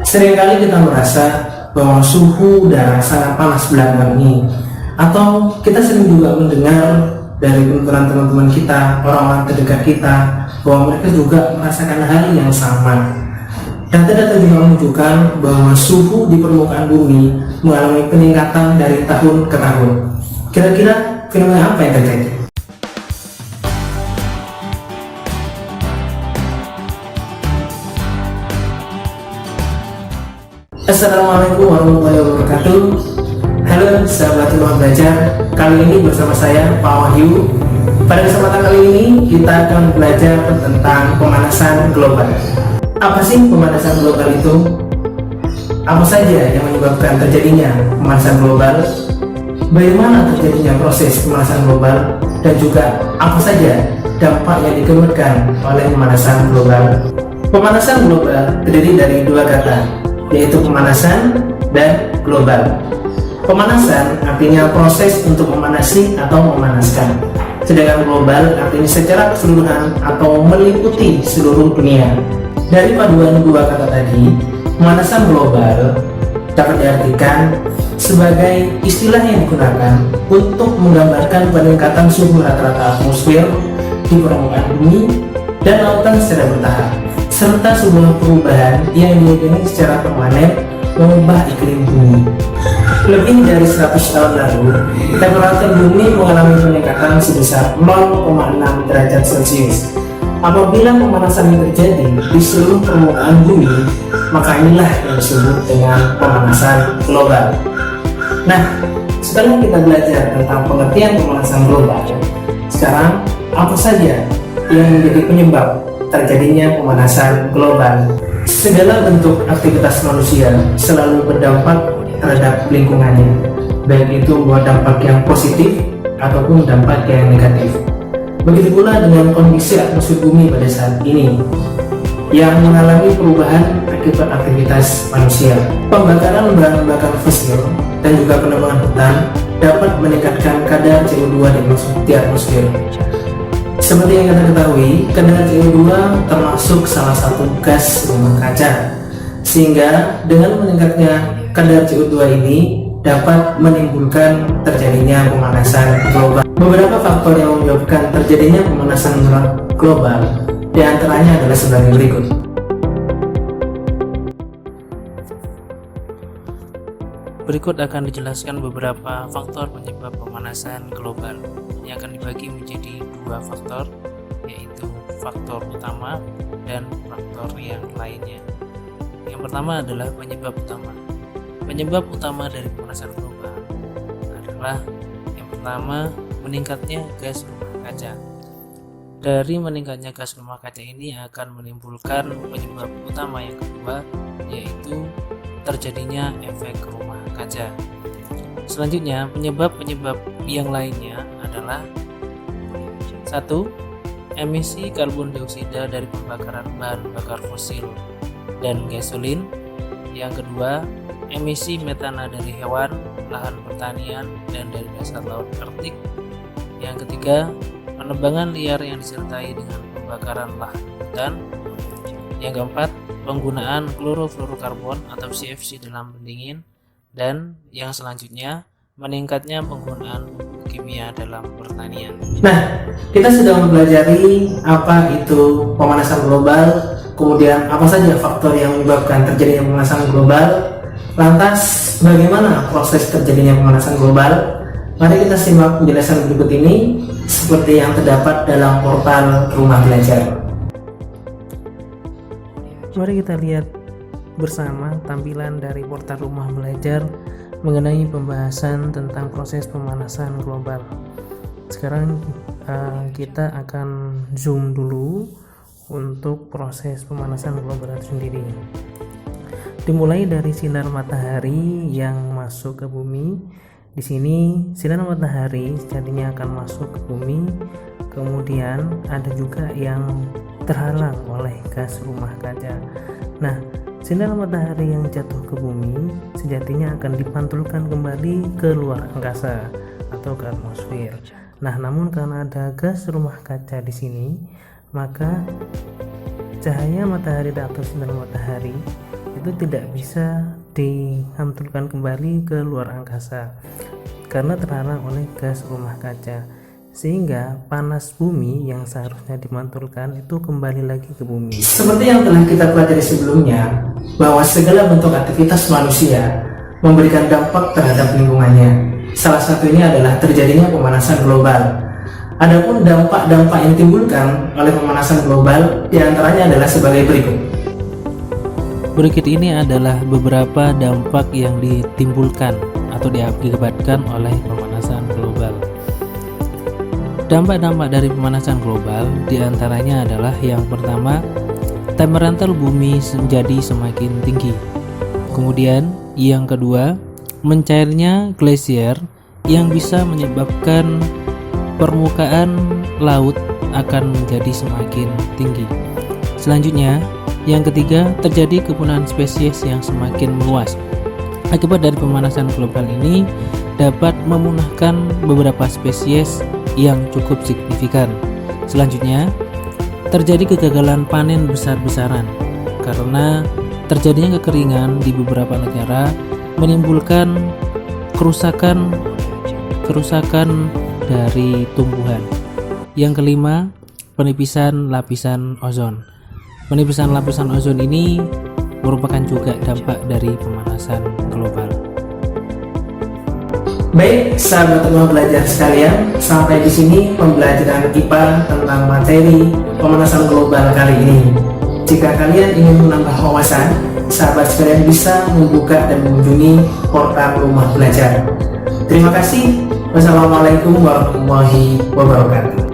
Seringkali kita merasa bahwa suhu udara sangat panas belakangan ini, atau kita sering juga mendengar dari penuturan teman-teman kita, orang-orang terdekat kita, bahwa mereka juga merasakan hal yang sama. Data-data juga menunjukkan bahwa suhu di permukaan bumi mengalami peningkatan dari tahun ke tahun. Kira-kira fenomena apa yang terjadi? Assalamualaikum warahmatullahi wabarakatuh. Halo sahabat rumah belajar, kali ini bersama saya Pak Wahyu. Pada kesempatan kali ini kita akan belajar tentang pemanasan global. Apa sih pemanasan global itu? Apa saja yang menyebabkan terjadinya pemanasan global? Bagaimana terjadinya proses pemanasan global? Dan juga apa saja dampak yang dikeluarkan oleh pemanasan global? Pemanasan global terdiri dari dua kata, yaitu pemanasan dan global. Pemanasan artinya proses untuk memanasi atau memanaskan, sedangkan global artinya secara keseluruhan atau meliputi seluruh dunia. Dari paduan dua kata tadi, pemanasan global dapat diartikan sebagai istilah yang digunakan untuk menggambarkan peningkatan suhu rata-rata atmosfer di permukaan bumi dan lautan secara bertahap, serta sebuah perubahan yang diakini secara permanen mengubah iklim bumi. Lebih dari 100 tahun lalu, temperatur bumi mengalami peningkatan sebesar 0,6 derajat Celcius. Apabila pemanasan yang terjadi di seluruh permukaan bumi, maka inilah yang disebut dengan pemanasan global. Nah, setelah kita belajar tentang pengertian pemanasan global, sekarang apa saja yang menjadi penyebab terjadinya pemanasan global? Segala bentuk aktivitas manusia selalu berdampak terhadap lingkungannya, baik itu buat dampak yang positif ataupun dampak yang negatif. Begitu pula dengan kondisi atmosfer bumi pada saat ini yang mengalami perubahan akibat aktivitas manusia. Pembakaran bahan bakar fosil dan juga penebangan hutan dapat meningkatkan kadar CO2 di atmosfer. Seperti yang kita ketahui, kadar CO2 termasuk salah satu gas rumah kaca, sehingga dengan meningkatnya kadar CO2 ini dapat menimbulkan terjadinya pemanasan global. Beberapa faktor yang menyebabkan terjadinya pemanasan global diantaranya adalah sebagai berikut. Berikut akan dijelaskan beberapa faktor penyebab pemanasan global yang akan dibagi menjadi dua faktor, yaitu faktor utama dan faktor yang lainnya. Yang pertama adalah penyebab utama. Penyebab utama dari pemanasan global adalah yang pertama, meningkatnya gas rumah kaca. Dari meningkatnya gas rumah kaca ini akan menimbulkan penyebab utama yang kedua, yaitu terjadinya efek rumah kaca. Selanjutnya, penyebab-penyebab yang lainnya adalah 1. Emisi karbon dioksida dari pembakaran bahan bakar fosil dan gasolin. Yang kedua, emisi metana dari hewan, lahan pertanian, dan dari dasar laut Arktik. Yang ketiga, penebangan liar yang disertai dengan pembakaran lahan hutan. Yang keempat, penggunaan klorofluorokarbon atau CFC dalam pendingin. Dan yang selanjutnya, meningkatnya penggunaan pupuk kimia dalam pertanian. Nah, kita sudah mempelajari apa itu pemanasan global, kemudian apa saja faktor yang menyebabkan terjadinya pemanasan global. Lantas, bagaimana proses terjadinya pemanasan global? Mari kita simak penjelasan berikut ini seperti yang terdapat dalam portal Rumah Belajar. Mari kita lihat bersama tampilan dari portal Rumah Belajar mengenai pembahasan tentang proses pemanasan global. Sekarang kita akan zoom dulu untuk proses pemanasan global itu sendiri. Dimulai dari sinar matahari yang masuk ke bumi. Di sini sinar matahari jadinya akan masuk ke bumi, kemudian ada juga yang terhalang oleh gas rumah kaca. Nah, sinar matahari yang jatuh ke bumi sejatinya akan dipantulkan kembali ke luar angkasa atau ke atmosfer. Nah, namun karena ada gas rumah kaca di sini, maka cahaya matahari atau sinar matahari itu tidak bisa dihantungkan kembali ke luar angkasa karena terhalang oleh gas rumah kaca, sehingga panas bumi yang seharusnya dimantulkan itu kembali lagi ke bumi. Seperti yang telah kita pelajari sebelumnya, bahwa segala bentuk aktivitas manusia memberikan dampak terhadap lingkungannya. Salah satunya adalah terjadinya pemanasan global. Adapun dampak-dampak yang ditimbulkan oleh pemanasan global diantaranya adalah sebagai berikut. Berikut ini adalah beberapa dampak yang ditimbulkan atau diakibatkan oleh pemanasan global. Dampak-dampak dari pemanasan global diantaranya adalah yang pertama, temperatur bumi menjadi semakin tinggi. Kemudian yang kedua, mencairnya glasier yang bisa menyebabkan permukaan laut akan menjadi semakin tinggi. Selanjutnya, yang ketiga, terjadi kepunahan spesies yang semakin meluas. Akibat dari pemanasan global ini dapat memunahkan beberapa spesies yang cukup signifikan. Selanjutnya, terjadi kegagalan panen besar-besaran karena terjadinya kekeringan di beberapa negara menimbulkan kerusakan dari tumbuhan. Yang kelima, penipisan lapisan ozon. Penipisan lapisan ozon ini merupakan juga dampak dari pemanasan global. Baik, sahabat rumah belajar sekalian, sampai di sini pembelajaran IPA tentang materi pemanasan global kali ini. Jika kalian ingin menambah wawasan, sahabat sekalian bisa membuka dan mengunjungi portal rumah belajar. Terima kasih. Wassalamualaikum warahmatullahi wabarakatuh.